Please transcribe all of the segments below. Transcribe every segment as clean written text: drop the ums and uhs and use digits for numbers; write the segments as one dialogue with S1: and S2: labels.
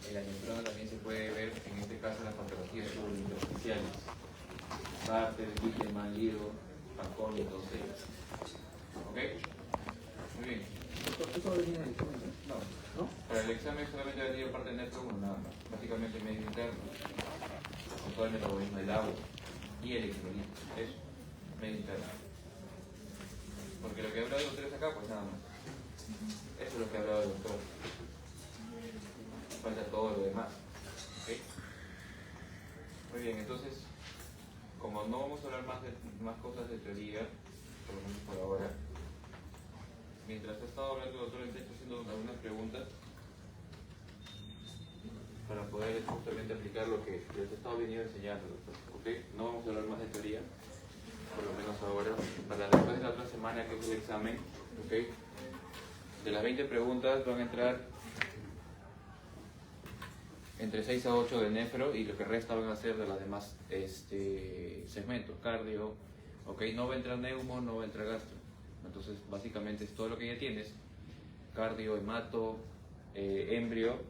S1: En la nefrona también se puede ver, en este caso, las patologías intersticiales. Barter, Wittmann, Liro, Fanconi, entonces. ¿Ok? Muy bien.
S2: ¿Esto venía del examen?
S1: No. Para el examen solamente ha venido parte de nefro 1, nada más. Básicamente medio interno. Con todo el metabolismo del agua y el electrolito. Eso. Medio interno. Porque lo que ha hablado de ustedes acá, pues nada más. Eso es lo que ha hablado el doctor. Falta todo lo demás. ¿Ok? Muy bien, entonces, como no vamos a hablar más cosas de teoría, por lo menos por ahora, mientras ha estado hablando el doctor, está haciendo algunas preguntas para poder justamente aplicar lo que les he estado venido enseñando, doctor. ¿Ok? No vamos a hablar más de teoría, por lo menos ahora, para después de la otra semana que es el examen. ¿Ok? De las 20 preguntas van a entrar entre 6 a 8 de nefro y lo que resta van a ser de los demás segmentos, cardio. ¿Ok? No va a entrar neumo, no va a entrar gastro. Entonces, básicamente es todo lo que ya tienes: cardio, hemato, embrio,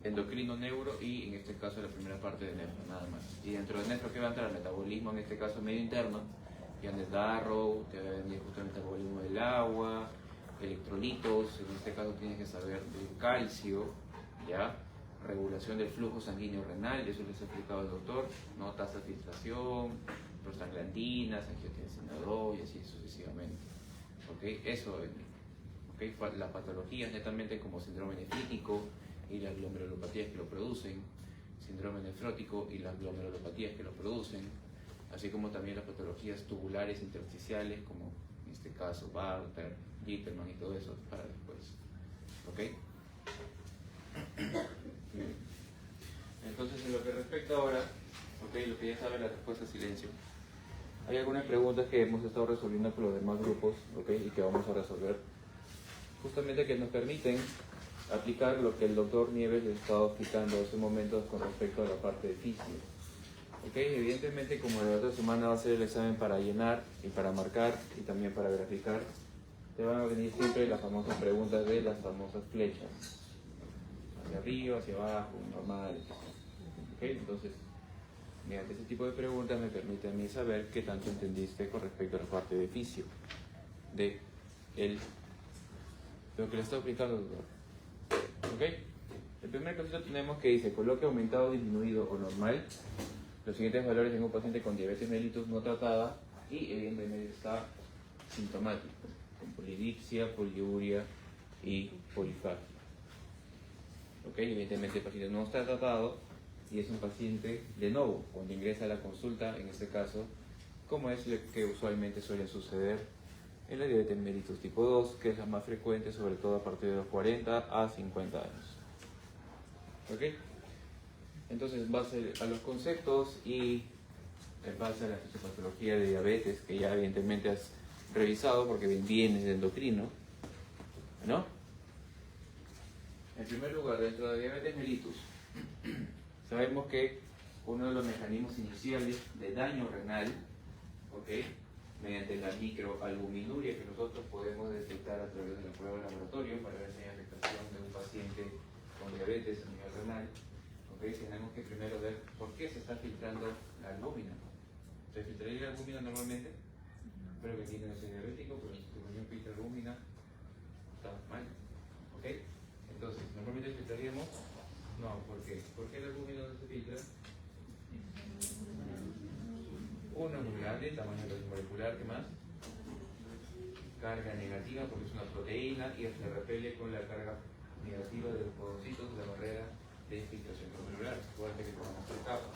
S1: endocrino, neuro y en este caso la primera parte de nefro, nada más. Y dentro de nefro, ¿qué va a entrar? Metabolismo, en este caso medio interno. Janet Darrow, te va a venir justo el metabolismo del agua, electrolitos, en este caso tienes que saber del calcio, ¿ya? Regulación del flujo sanguíneo renal, eso les ha explicado el doctor, ¿no? Tasa de filtración, prostaglandinas, angiotensina 2 y así sucesivamente. ¿Ok? Eso es. ¿Ok? Las patologías netamente como síndrome nefrítico y las glomerulopatías que lo producen, síndrome nefrótico y las glomerulopatías que lo producen, así como también las patologías tubulares intersticiales como en este caso Barter, Wittmann y todo eso para después. ¿Ok? Bien. Entonces, en lo que respecta ahora, ¿ok? Lo que ya saben, la respuesta es silencio. Hay algunas preguntas que hemos estado resolviendo con los demás grupos, ¿ok? Y que vamos a resolver justamente que nos permiten aplicar lo que el doctor Nieves les estaba explicando hace un momento con respecto a la parte de fisio. ¿Ok? Evidentemente, como la otra semana va a ser el examen para llenar y para marcar y también para graficar, te van a venir siempre las famosas preguntas de las famosas flechas. Hacia arriba, hacia abajo, normal. ¿Ok? Entonces, mediante ese tipo de preguntas me permite a mí saber qué tanto entendiste con respecto a la parte de fisio de lo que le está aplicando el doctor. ¿Ok? El primer cosito tenemos que dice coloque aumentado, disminuido o normal. Los siguientes valores en un paciente con diabetes mellitus no tratada y evidentemente está sintomático, con polidipsia, poliuria y polifagia. ¿Ok? Evidentemente el paciente no está tratado y es un paciente de nuevo, cuando ingresa a la consulta, en este caso, como es lo que usualmente suele suceder en la diabetes mellitus tipo 2, que es la más frecuente, sobre todo a partir de los 40 a 50 años. ¿Ok? Entonces, en base a los conceptos y en base a la fisiopatología de diabetes, que ya evidentemente has revisado porque vienes de endocrino, ¿no? En primer lugar, dentro de diabetes mellitus, sabemos que uno de los mecanismos iniciales de daño renal, ¿ok?, mediante la microalbuminuria que nosotros podemos detectar a través de la prueba de laboratorio para ver si hay afectación de un paciente con diabetes a nivel renal. ¿Okay? Tenemos que primero ver por qué se está filtrando la albúmina. ¿Se filtraría la albúmina normalmente? Espero que aquí no sea diabético, pero si tu riñón filtra albúmina, está mal. ¿Ok? Entonces, normalmente filtraríamos. No, ¿por qué? ¿Por qué la albúmina no se filtra? Uno es muy grande, tamaño molecular, ¿qué más? Carga negativa, porque es una proteína y se repele con la carga negativa de los podocitos de la barrera de filtración glomerular. Acuérdate que tenemos tres capas: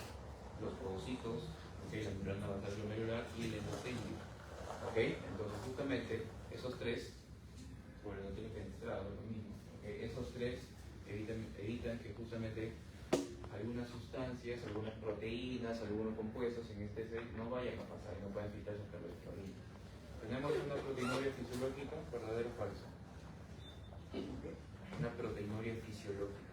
S1: los podocitos, ¿okay?, la membrana basal glomerular y el endotelio. ¿Ok? Entonces, justamente esos tres, por el endotelio fenestrado, lo mismo, ¿okay?, esos tres evitan que justamente algunas sustancias, algunas proteínas, algunos compuestos en este set no vayan a pasar y no puedan filtrarse hasta la orina. Tenemos una proteinuria fisiológica, ¿verdadero o falso? Una proteinuria fisiológica.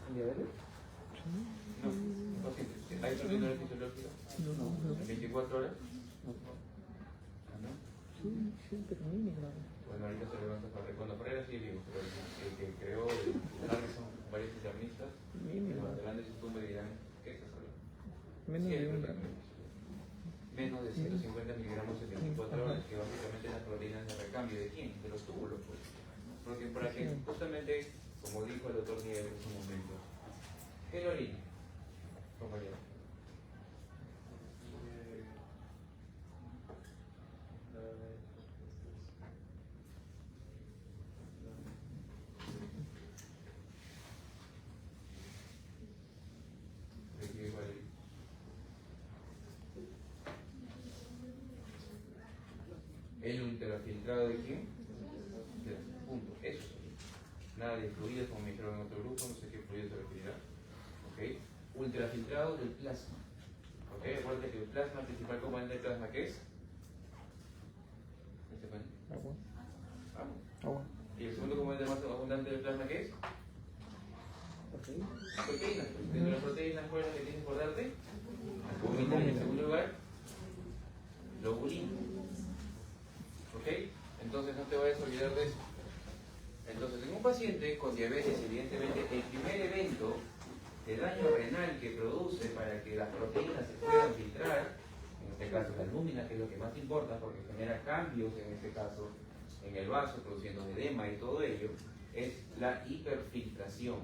S2: ¿Diabetes?
S1: No, paciente. ¿Hay proteinuria fisiológica?
S2: No.
S1: ¿En 24 horas?
S2: No.
S1: ¿Ah, no?
S2: Sí, pero mínimo.
S1: Bueno, ahorita se levanta para
S2: Menos de un gramo.
S1: Menos de 150 miligramos en 24 horas, que básicamente las proteínas de recambio de quién? De los túbulos, pues. Porque para que justamente, como dijo el doctor Nieves en su momento, ¿qué es la orina, compañero? El ultrafiltrado de quién? De punto. Eso es orina. Nada de fluidos, como me dijeron en otro grupo, no sé qué fluido se referirá. ¿Ok? Ultrafiltrado del plasma. ¿Ok? Acuérdate que el plasma, principal componente del plasma, ¿qué es?
S2: Agua.
S1: Agua.
S2: Agua.
S1: ¿Y el segundo componente más abundante del plasma qué es? Proteínas. Dentro de las proteínas, ¿cuál es la que tienes por darte? Albúmina. Y en segundo lugar, globulina. ¿Ok? Entonces no te vayas a olvidar de eso. Entonces, en un paciente con diabetes, evidentemente, el primer evento de daño renal que produce para que las proteínas se puedan filtrar, en este caso la albúmina, que es lo que más importa porque genera cambios, en este caso, en el vaso, produciendo edema y todo ello, es la hiperfiltración.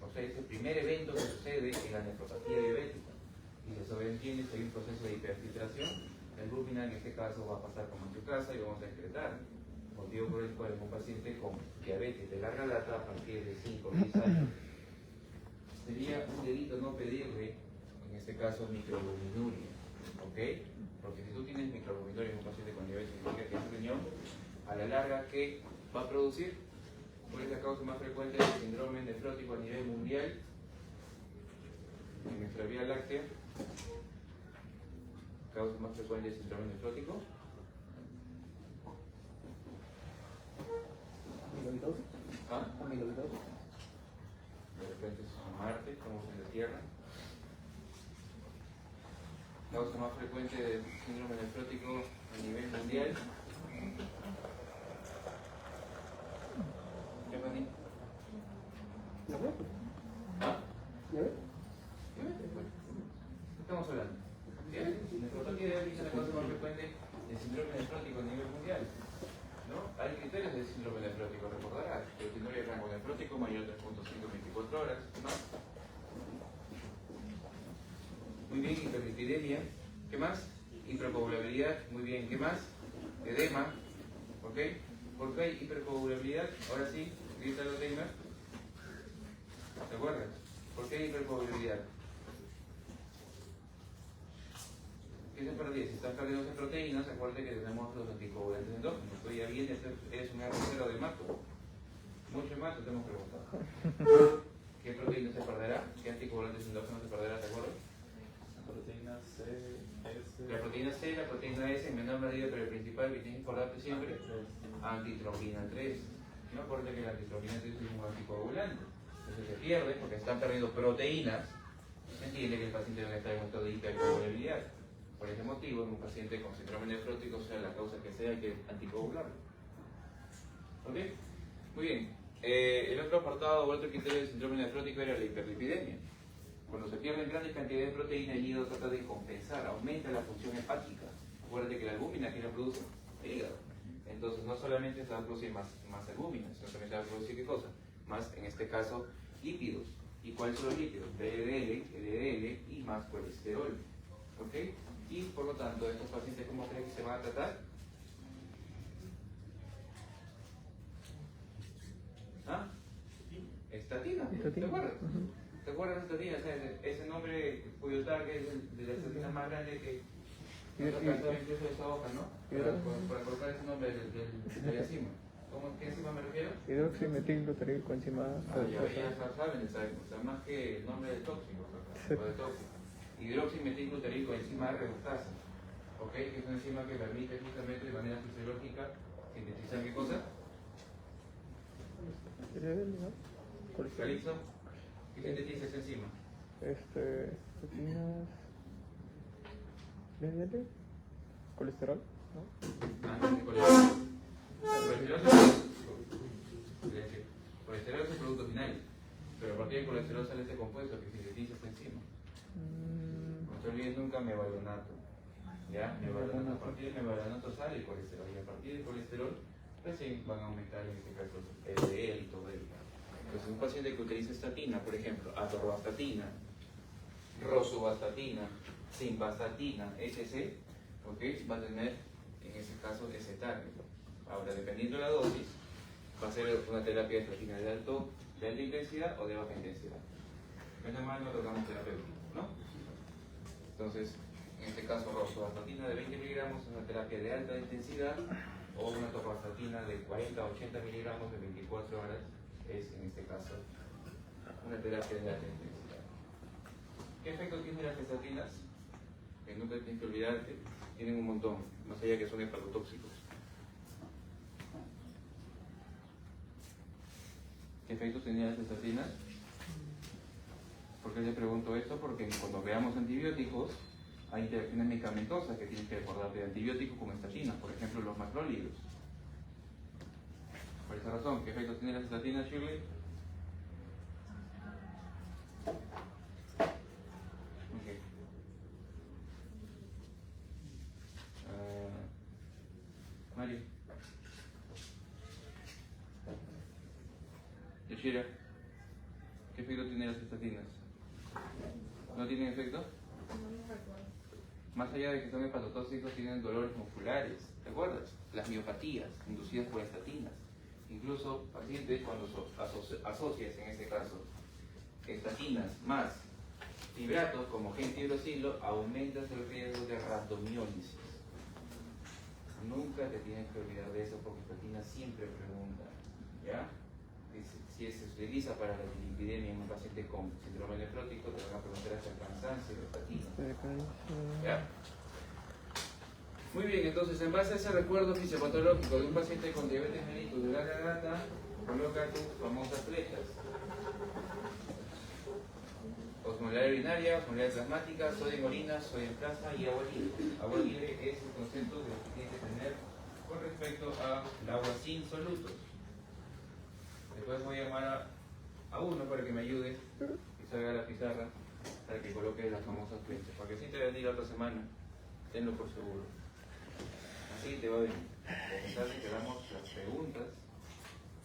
S1: O sea, es el primer evento que sucede en la nefropatía diabética. Y se sobreentiende que hay un proceso de hiperfiltración. La albúmina en este caso va a pasar como en tu casa y vamos a excretar. Motivo por el cual un paciente con diabetes de larga data a partir de 5 o 10 años sería un delito no pedirle, en este caso, microalbuminuria. ¿Ok? Porque si tú tienes microalbuminuria en un paciente con diabetes, significa que ese riñón, a la larga, ¿qué va a producir? ¿Cuál es la causa más frecuente del síndrome nefrótico a nivel mundial? En nuestra vía láctea, causa más frecuente del síndrome nefrótico.
S2: ¿Amiloidosis?
S1: ¿Ah?
S2: ¿Amiloidosis?
S1: De repente es Marte, estamos en la Tierra. Causa más frecuente del síndrome nefrótico a nivel mundial. ¿Qué Fanny?
S2: ¿Diabetes?
S1: ¿Ah?
S2: ¿Diabetes?
S1: ¿Qué estamos hablando? Nefropatía diabética es la causa más frecuente del síndrome nefrótico a nivel mundial. ¿No? Hay criterios del síndrome nefrótico, recordarás. Proteinuria de rango nefrótico mayor de 3.5 en 24 horas. ¿No? Muy bien, hiperlipidemia. ¿Qué más? Hipercoagulabilidad. Muy bien, ¿qué más? Edema. ¿Ok? ¿Por qué hay hipercoagulabilidad? Ahora sí, grítalo, Neymar. ¿Te acuerdas? ¿Por qué hay hipercoagulabilidad? ¿Qué se perdía? Si estás perdiendo esas proteínas, acuérdate que tenemos los anticoagulantes endógenos. Tú ya vienes, eres un arrocero de mato. Mucho mato te hemos preguntado. ¿Qué proteína se perderá? ¿Qué anticoagulantes endógenos se perderá? ¿Te acuerdas?
S3: Proteína C, S.
S1: La proteína C, la proteína S en menor medida, pero el principal que tienes que acordarte siempre, antitrombina 3. No acuérdate que la antitrombina 3 es un anticoagulante. Entonces se pierde porque están perdiendo proteínas. Se entiende que el paciente va a estar en un estado de hipercoagulabilidad. Por ese motivo, en un paciente con síndrome nefrótico, sea la causa que sea, hay que anticoagularlo. ¿Ok? Muy bien. El otro apartado o otro criterio del síndrome nefrótico era la hiperlipidemia. Cuando se pierden grandes cantidades de proteína, el hígado trata de compensar, aumenta la función hepática. Acuérdate que la albúmina, ¿quién la produce? El hígado. Entonces, no solamente se va a producir más albúmina, sino también se va a producir, ¿qué cosa? Más, en este caso, lípidos. ¿Y cuáles son los lípidos? LDL, LDL y más colesterol. ¿Ok? Y por lo tanto, estos pacientes, ¿cómo crees que se van a tratar? ¿Ah? Estatina. ¿Te acuerdas? ¿Te acuerdas de estatina? O sea, ese nombre cuyo target es el de la estatina más grande que nos alcanzó incluso esa hoja, ¿no? Para colocar ese nombre de la enzima. ¿Qué enzima me refiero?
S2: Hidroximetilglutarico coenzima.
S1: Ya saben, o sea, más que el nombre del tóxico, o de tóxico. Hidroximetilglutarico enzima reductasa, ¿ok? Que es una enzima que permite justamente de manera fisiológica sintetizar ¿qué cosa? Calixto, ¿qué sintetiza esa enzima?
S2: Proteínas. LDL, colesterol, ¿no?
S1: Colesterol es el producto final, pero a partir del colesterol sale este compuesto que sintetiza esta enzima. te olvides nunca mevaldonato. ¿Ya? Mevaldonato. A partir de mevaldonato sale el colesterol. Y a partir del colesterol, recién van a aumentar en este caso el LDL y todo ello. Entonces, un paciente que utiliza estatina, por ejemplo, atorvastatina, rosuvastatina, simvastatina, etc., ¿ok? Va a tener, en ese caso, ese target. Ahora, dependiendo de la dosis, va a ser una terapia de estatina de alta intensidad o de baja intensidad. Menos mal no tocamos terapéutico, ¿no? Entonces, en este caso, rosuvastatina de 20 miligramos es una terapia de alta intensidad, o una atorvastatina de 40 a 80 miligramos de 24 horas es, en este caso, una terapia de alta intensidad. ¿Qué efecto tienen las estatinas? Que nunca tienes que olvidarte, tienen un montón, más allá que son hepatotóxicos. ¿Qué efectos tenían las estatinas? ¿Por qué le pregunto esto? Porque cuando veamos antibióticos, hay interacciones medicamentosas que tienes que recordar de antibióticos con estatinas, por ejemplo los macrólidos. Por esa razón, ¿qué efectos tienen las estatinas, Shirley? Okay. Mario. Yoshira, ¿qué efecto tienen las estatinas? ¿No tienen efecto? Más allá de que son hepatotóxicos, tienen dolores musculares, ¿te acuerdas? Las miopatías inducidas por estatinas. Incluso pacientes cuando asocias, en este caso, estatinas más fibratos como gentilocilo, aumentas el riesgo de rhabdomiólisis. Nunca te tienes que olvidar de eso porque estatinas siempre preguntan, ¿ya? Dice, si se utiliza para la dilipidemia en un paciente con síndrome nefrótico, te van a preguntar hasta el cansancio de estatina. ¿Ya? Muy bien, entonces en base a ese recuerdo fisiopatológico de un paciente con diabetes mellitus de larga data, coloca tus famosas flechas. Osmolaridad urinaria, osmolaridad plasmática, sodio en orina, sodio en plasma y agua libre. Agua libre es el concepto de lo que tienes que tener con respecto al agua sin solutos. Después voy a llamar a uno para que me ayude y salga a la pizarra para que coloque las famosas flechas. Porque si te va a venir la otra semana, tenlo por seguro. Así te va a venir. Comenzar y te damos las preguntas.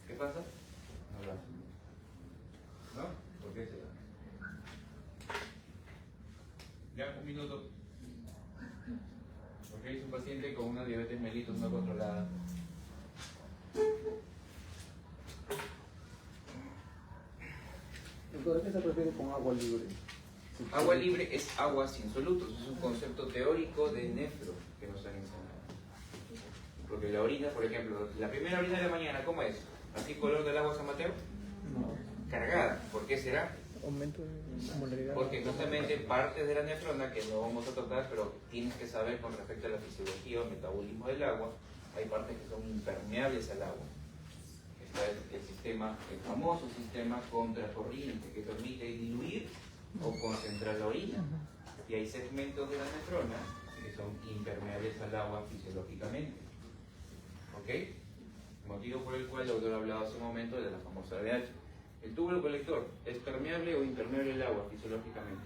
S1: ¿Qué pasa? No lo hacen. ¿No? ¿Por qué será? Ya, un minuto. Porque es un paciente con una diabetes mellitus no controlada.
S2: Entonces, ¿qué se prefiere con agua libre?
S1: Agua libre es agua sin solutos. Es un concepto teórico de nefro que nos han enseñado. Porque la orina, por ejemplo, la primera orina de la mañana, ¿cómo es? ¿Así color del agua San Mateo?
S2: No.
S1: Cargada. ¿Por qué será?
S2: Aumento de osmolaridad.
S1: Porque justamente partes de la nefrona que no vamos a tocar, pero tienes que saber con respecto a la fisiología o metabolismo del agua, hay partes que son impermeables al agua. Está el sistema, el famoso sistema contracorriente que permite diluir o concentrar la orina. Y hay segmentos de la nefrona que son impermeables al agua fisiológicamente. ¿Ok? Motivo por el cual el autor hablaba hace un momento de la famosa ADH. ¿El túbulo colector es permeable o impermeable al agua fisiológicamente?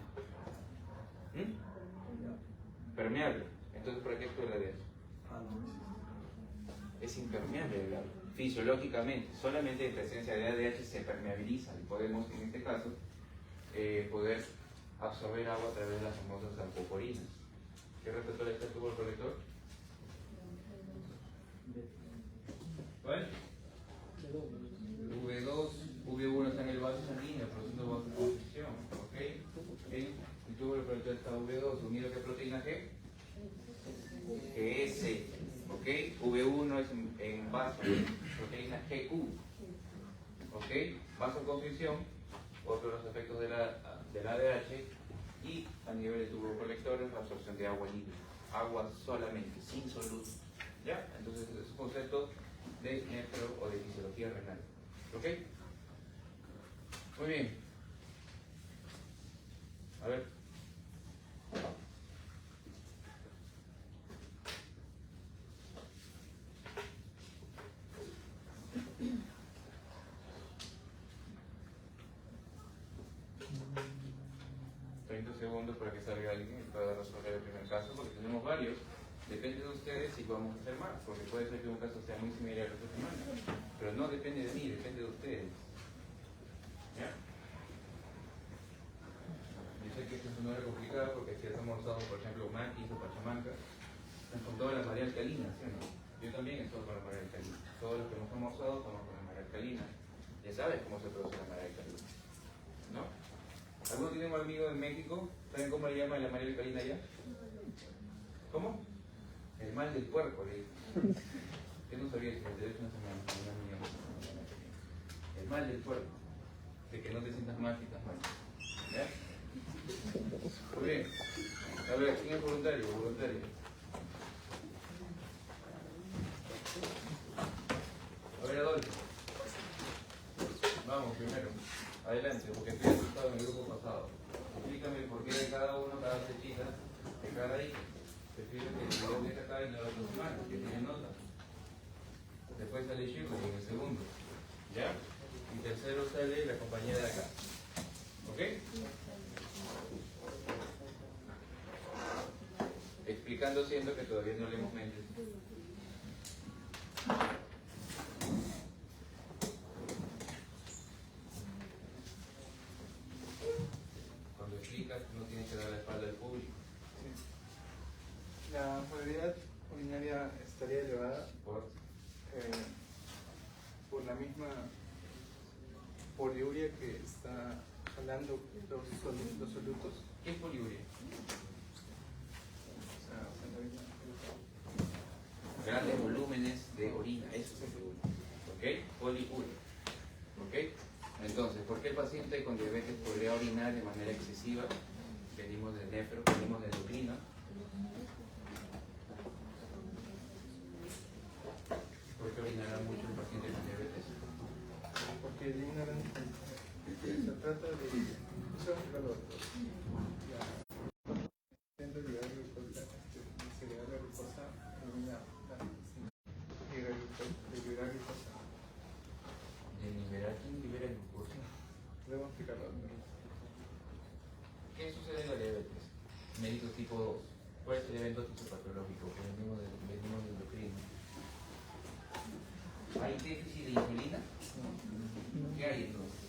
S1: Permeable. Entonces, ¿para qué actúa el ADH? Es impermeable al agua fisiológicamente. Solamente en presencia de ADH se permeabiliza y podemos, en este caso, poder absorber agua a través de las famosas alcoporinas. ¿Qué receptor está el túbulo colector? ¿Cuál? V2, V1 está en el vaso sanguíneo, produciendo vasoconstricción, ¿ok? El túbulo colector está V2, unido a qué proteína G? GS, ¿ok? V1 es en vaso, proteína GQ, ¿ok? Vasoconstricción, otro de los efectos del ADH, y a nivel de túbulo colector es la absorción de agua libre, agua solamente, sin solutos, ¿ya? Entonces es un concepto de nefro o de fisiología renal. ¿Ok? Muy bien. A ver. segundos para que salga alguien y pueda resolver el primer caso, porque tenemos varios. Depende de ustedes si vamos a hacer más, porque puede ser que un caso sea muy similar a la otra semana. Pero no depende de mí, depende de ustedes. ¿Ya? Yo sé que esto es una hora complicada porque si estamos usando, por ejemplo, maquis o pachamanca, están con toda la marea alcalina, ¿sí o no? Yo también estoy con la marea alcalina. Todos los que nos hemos usado estamos con la marea alcalina. Ya sabes cómo se produce la marea alcalina, ¿no? ¿Alguno tiene un amigo en México? ¿Saben cómo le llaman la marea alcalina allá? ¿Cómo? El mal del puerco, le digo. Yo no sabía si el derecho no se me el mal del puerco. De que no te sientas mal si estás mal. ¿Ya? Muy bien. A ver, ¿quién es voluntario? Voluntario. A ver, Adolfo. Vamos, primero. Adelante, porque estoy asustado en el grupo pasado. Explícame por qué de cada uno, cada flechita, de cada I. Prefiero que el video meta acá y no la próxima, que tiene nota. Después sale Chico en el segundo. ¿Ya? Y tercero sale la compañera de acá. ¿Ok? Explicando siendo que todavía no leemos mentes. Cuando explicas no tienes que dar la espalda al público.
S2: La probabilidad urinaria estaría elevada por la misma poliuria que está jalando los solutos.
S1: ¿Qué es poliuria?
S2: O sea, la orina.
S1: Grandes volúmenes de orina, eso es poliuria. ¿Ok? Poliuria. ¿Ok? Entonces, ¿por qué el paciente con diabetes podría orinar de manera excesiva? Venimos del nefro, venimos del endocrino. ¿Por qué orinará mucho el paciente con diabetes?
S2: Porque el ignorante se trata de eso es lo otro. Intento liberar glucosa, liberar la glucosa, liberar glucosa.
S1: ¿De liberar quién libera glucosa?
S2: Debo explicarlo.
S1: ¿Qué sucede en la diabetes? Médico tipo 2. ¿Cuál es el evento fisiopatológico? Que venimos del endocrino. ¿Hay déficit de insulina? ¿Qué hay entonces?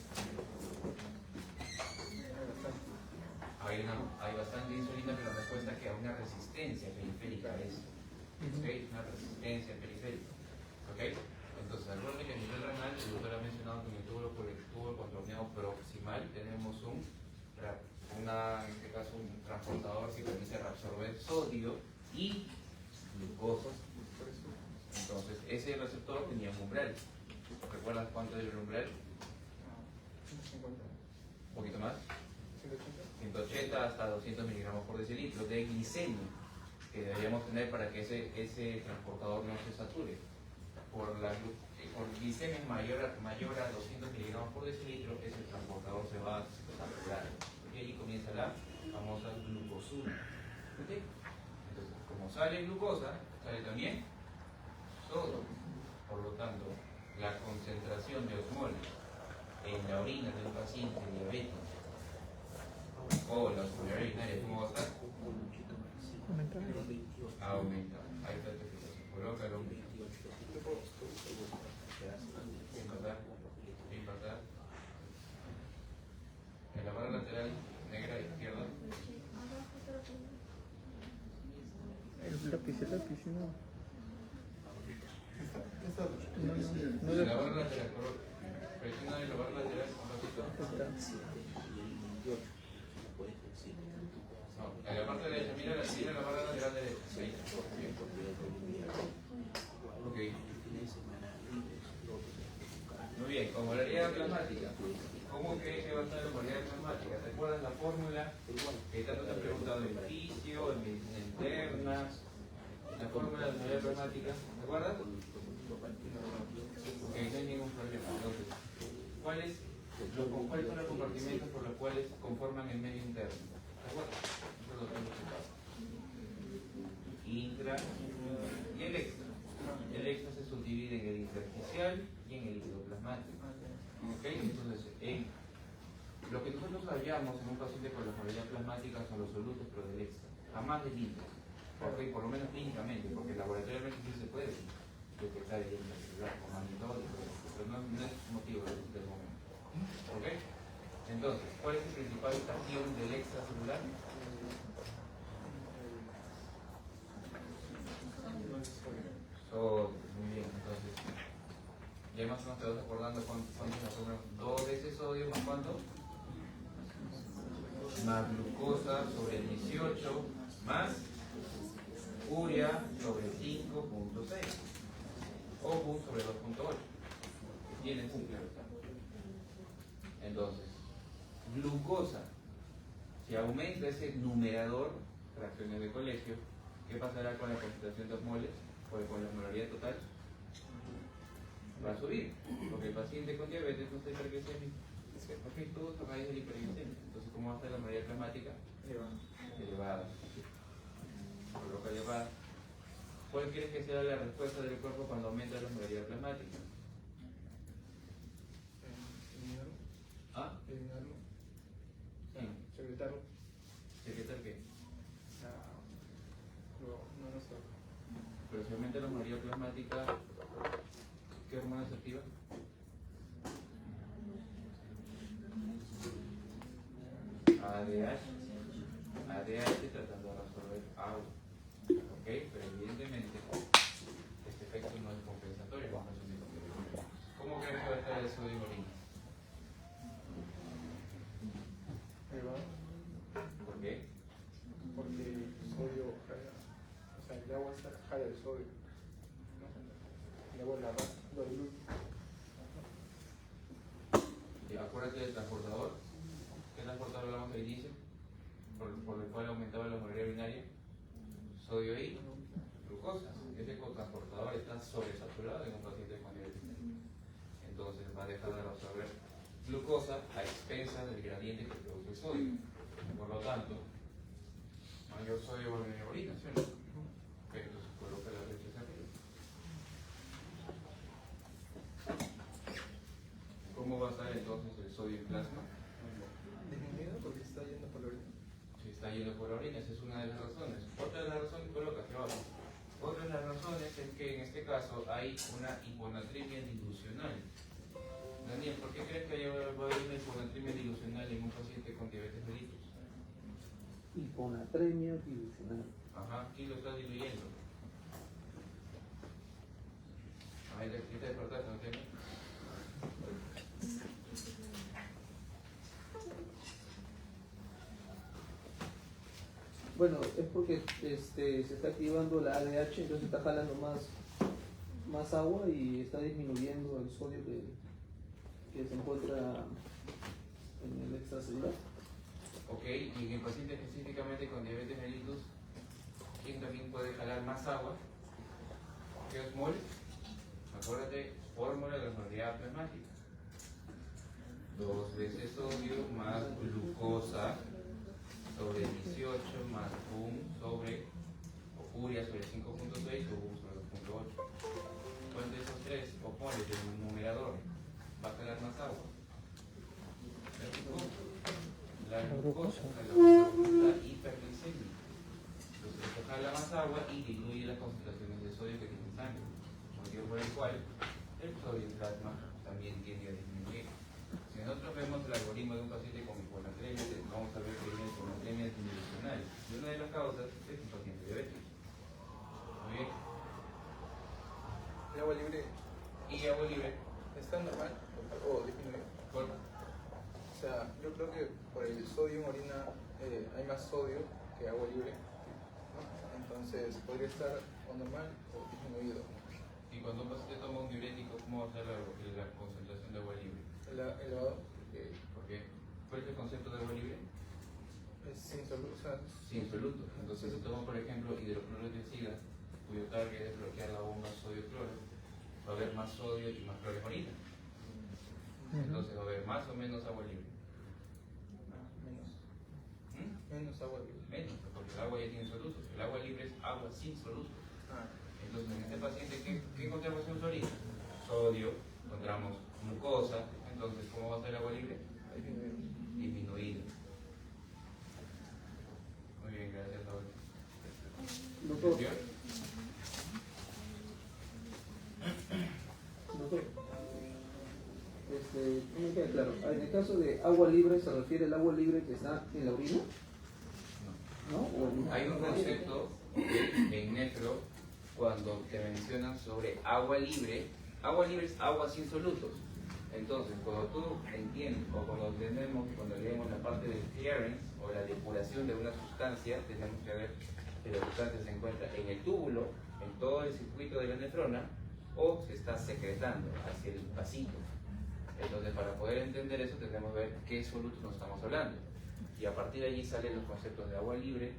S1: Hay bastante insulina, pero la respuesta es que hay una resistencia periférica a eso. ¿Okay? Una resistencia periférica. ¿Okay? Entonces, al igual que a nivel renal, el doctor ha mencionado que en el tubo contorneado proximal tenemos en este caso, un transportador que permite reabsorber sodio y glucosa. Entonces, ese receptor tenía un umbral. ¿Recuerdas cuánto era el umbral?
S2: 150.
S1: Un poquito más.
S2: 180.
S1: 180 hasta 200 miligramos por decilitro de glicemia que deberíamos tener para que ese transportador no se sature. Por glicemia mayor a 200 miligramos por decilitro, ese transportador se va a saturar. Y ahí comienza la famosa glucosura. ¿Okay? Entonces, como sale glucosa, sale también sodio. Por lo tanto, la concentración de osmol en la orina de un paciente diabético o la osmolaridad urinaria, ¿cómo va a estar? Aumenta. Ahí está tu explicación. Colócalo. Empatar. En la barra lateral negra izquierda.
S2: El lápiz, no.
S1: En la barra lateral, presiona en la barra lateral un ratito. No, en la parte derecha, mira la barra lateral derecha. Ahí. Ok. Muy bien, osmolaridad plasmática. ¿Cómo crees que va a estar la osmolaridad plasmática? ¿Recuerdas la fórmula que tanto te han preguntado en fisio, en medicina interna? La fórmula de osmolaridad plasmática, ¿recuerdas? Ok, no hay ningún problema. Entonces, ¿cuáles son los compartimentos por los cuales conforman el medio interno? ¿Recuerdas? Eso lo tengo explicado. Intra y el extra. El extra se subdivide en el intersticial y en el líquido plasmático. ¿Ok? Entonces, en Lo que nosotros hallamos en un paciente con osmolalidad plasmática son los solutos Prodelexa, jamás del líquido. Por lo menos clínicamente, porque laboratorialmente sí se puede detectar el líquido celular con magnetol, pero no es motivo del momento. ¿Ok? Entonces, ¿cuál es el principal estación del extracelular? Sodio, muy bien, entonces ya más o menos te vas acordando cuánto es más o menos 2 veces sodio más cuánto, más glucosa sobre 18 más urea sobre 5.6 o U sobre 2.8. ¿Tienes? Claro. Entonces, glucosa, si aumenta ese numerador, fracciones de colegio, ¿qué pasará con la concentración de osmoles? Pues con la osmolaridad total va a subir, porque el paciente con diabetes no está hiperglicémico. Ok, todo a raíz de la hiperglicemia. Entonces, ¿cómo va a estar la osmolaridad plasmática? Elevada. Coloca elevada. ¿Cuál crees que sea la respuesta del cuerpo cuando aumenta la osmolaridad plasmática?
S2: Eliminarlo.
S1: ¿Ah?
S2: Eliminarlo.
S1: Sí.
S2: Secretarlo.
S1: ¿Secretar qué?
S2: No sé.
S1: Pero si aumenta la osmolaridad plasmática, ¿qué hormona se activa? ADH tratando de absorber agua. ¿Ok? Pero evidentemente este efecto no es compensatorio. ¿Cómo crees que va a estar el sodio en orina?
S2: Elevado.
S1: ¿Por qué?
S2: Porque el sodio jala, o sea, el agua jala el sodio. ¿No? El agua la arrastra, lo diluye.
S1: Y acuérdate del transportador. ¿Qué transportador hablamos al inicio? Por el cual aumentaba la osmolaridad urinaria. Sodio y glucosa. Ese cotransportador está sobresaturado en un paciente con diabetes. Entonces va a dejar de absorber glucosa a expensas del gradiente que produce el sodio. Por lo tanto, mayor sodio va a venir orina, ¿sí o no? Ok, entonces coloca la leche hacia arriba. ¿Cómo va a estar entonces el sodio en plasma?
S2: Disminuido porque está yendo por la orina.
S1: Si está yendo por la orina, esa es una de las razones. Otra de las razones, coloca hacia abajo. Otra de las razones es que en este caso hay una hiponatremia dilucional. Daniel, ¿por qué crees que va a haber una hiponatremia dilucional en un paciente con diabetes mellitus?
S4: Hiponatremia dilucional.
S1: Ajá, ¿quién lo está diluyendo? Ahí te despertaste, ¿no entiendes?
S4: Bueno, es porque se está activando la ADH, entonces está jalando más agua y está disminuyendo el sodio que se encuentra en el extracelular.
S1: Ok, y en el paciente específicamente con diabetes mellitus, ¿quién también puede jalar más agua? ¿Qué osmol? Acuérdate, fórmula de la osmolaridad plasmática. 2 veces sodio más glucosa sobre 18 más sobre urea sobre 5.6 o U sobre 2.8. ¿Cuál de esos tres osmoles del numerador va a jalar más agua? La glucosa está hiperglicémica. Entonces esto jala más agua y diluye las concentraciones de sodio que tiene en sangre, motivo por el cual el sodio en plasma también tiende a disminuir. Si nosotros vemos el algoritmo de un paciente con hiponatremia, vamos a ver que viene hiponatremia dilucional. Y una de las causas es un paciente diabético. Muy bien.
S2: El agua libre
S1: Y agua libre.
S2: está normal o disminuido.
S1: ¿Por?
S2: O sea, yo creo que por el sodio en orina hay más sodio que agua libre, ¿no? Entonces podría estar o normal o disminuido.
S1: Y cuando un paciente toma un diurético, ¿cómo va a ser la concentración de agua libre?
S2: Elevado,
S1: ¿Por qué? ¿Cuál es el concepto de agua libre?
S2: es sin solución, o sea,
S1: Sin soluto. Entonces, si tomo, por ejemplo, hidrocloro de SIDA, cuyo target es bloquear la bomba sodio-cloro, va a haber más sodio y más cloro en orina. Entonces, va a haber más o menos agua libre.
S2: menos agua libre.
S1: Menos, porque el agua ya tiene solutos. El agua libre es agua sin solutos. Entonces, en este paciente, ¿qué encontramos en su orina? Sodio, encontramos glucosa. Entonces, ¿cómo va a ser el agua libre? disminuido. Muy bien, gracias, Raúl.
S4: Doctor,
S1: ¿Atención?
S4: doctor, no me queda claro. En el caso de agua libre, ¿se refiere al agua libre que está en la orina? ¿No?
S1: Hay un concepto en Nefro cuando te mencionan sobre agua libre es agua sin solutos. Entonces, cuando tú entiendes o cuando entendemos, cuando leemos la parte del clearance o la depuración de una sustancia, tenemos que ver que la sustancia se encuentra en el túbulo, en todo el circuito de la nefrona, o se está secretando hacia el vasito. Entonces, para poder entender eso, tenemos que ver qué solutos nos estamos hablando. Y a partir de allí salen los conceptos de agua libre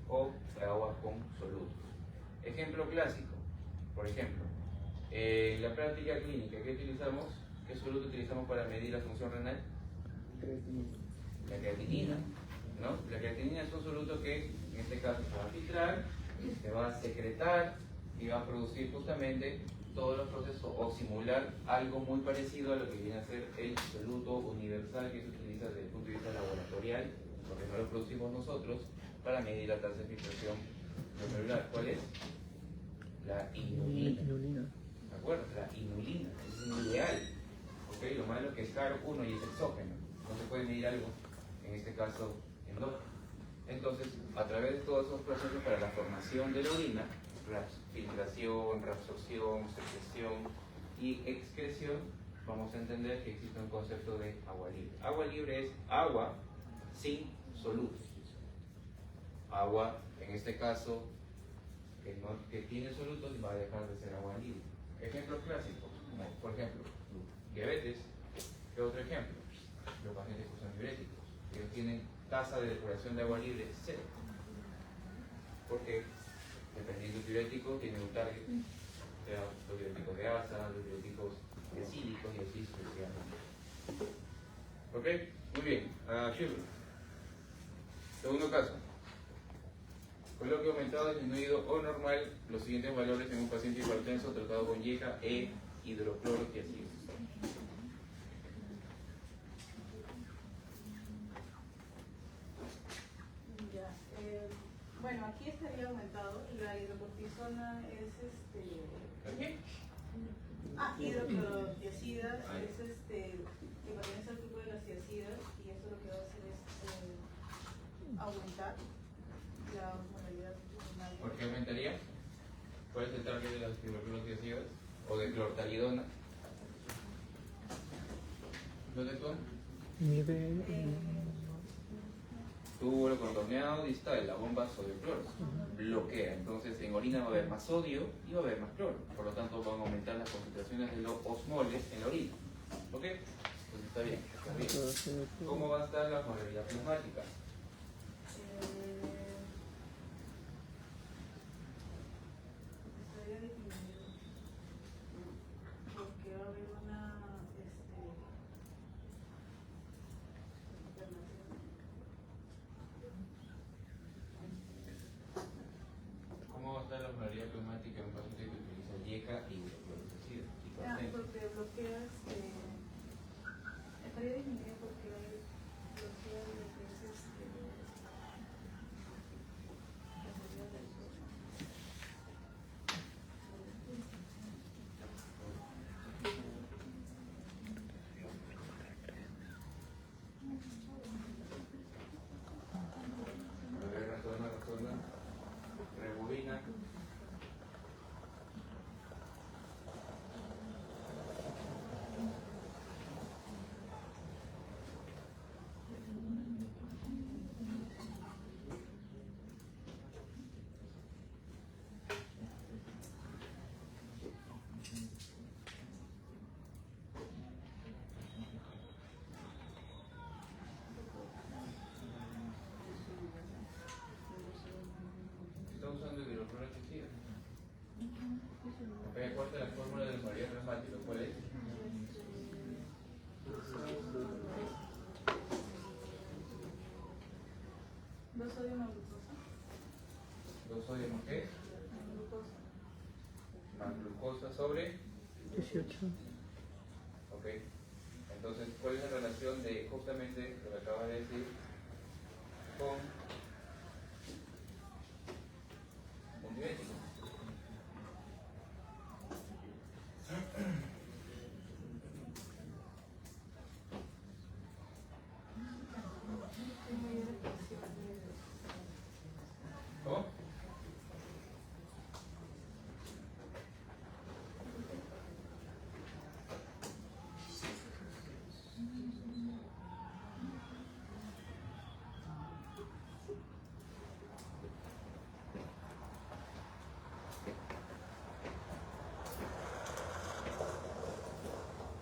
S1: o de agua con solutos. Ejemplo clásico, por ejemplo, en la práctica clínica, ¿qué utilizamos? ¿Qué soluto utilizamos para medir la función renal? La creatinina, ¿no? La creatinina es un soluto que en este caso se va a filtrar, se va a secretar y va a producir justamente todos los procesos o simular algo muy parecido a lo que viene a ser el soluto universal que se utiliza desde el punto de vista laboratorial, porque no lo producimos nosotros, para medir la tasa de filtración glomerular. ¿Cuál es? La inulina. ¿De acuerdo? La inulina. Es un ideal. ¿Okay? Lo malo es que es caro, uno, y es exógeno. No se puede medir algo, en este caso, endógeno. Entonces, a través de todos esos procesos para la formación de la orina, filtración, reabsorción, secreción y excreción, vamos a entender que existe un concepto de agua libre. Agua libre es agua sin solutos. Agua, en este caso, que tiene solutos, va a dejar de ser agua libre. Ejemplos clásicos, como por ejemplo, diabetes. ¿Qué otro ejemplo? Los pacientes que usan diuréticos. Ellos tienen tasa de depuración de agua libre cero. Porque dependiendo del diurético, tiene un target. O sea, los diuréticos de asa, los diuréticos acílicos y así sucesivamente. ¿Ok? Muy bien. Shirley. Segundo caso. Coloquio aumentado, disminuido o normal, los siguientes valores en un paciente hipertenso tratado con YECA e hidroclorotiazida.
S5: Bueno, aquí estaría aumentado. La hidrocortisona es
S1: ¿Qué?
S5: hidroclorotiazida es que pertenece al grupo de las tiacidas, y eso lo que va a hacer es aumentar la osmolaridad hormonal.
S1: ¿Por qué aumentaría? ¿Cuál es el target de las hidroclorotiazidas? ¿O de clortalidona? ¿Dónde actúa? Túbulo contorneado distal, la bomba sodio-cloro. Bloquea. Entonces en orina va a haber más sodio y va a haber más cloro. Por lo tanto van a aumentar las concentraciones de los osmoles en la orina. ¿Ok? Entonces está bien. Está bien. ¿Cómo va a estar la osmolaridad plasmática?
S5: Estaría disminuido porque va a haber una
S1: ¿Cómo va a estar la osmolaridad plasmática en un paciente que utiliza YECA y hidroclorotiazida?
S5: porque bloquea estaría disminuido porque bloquea lo que es la salida del sol.
S1: A ver, retorna. Rebobina. Está usando hidroclorotiazida. Ok, ¿cuál es la fórmula de osmolaridad plasmática? ¿Cuál es?
S5: ¿2 sodio más glucosa?
S1: 2 sodio más qué?
S5: Glucosa.
S1: Más glucosa sobre
S6: 18.
S1: ok. Entonces, ¿cuál es la relación de justamente lo que acabas de decir con un diurético? ¿Cómo?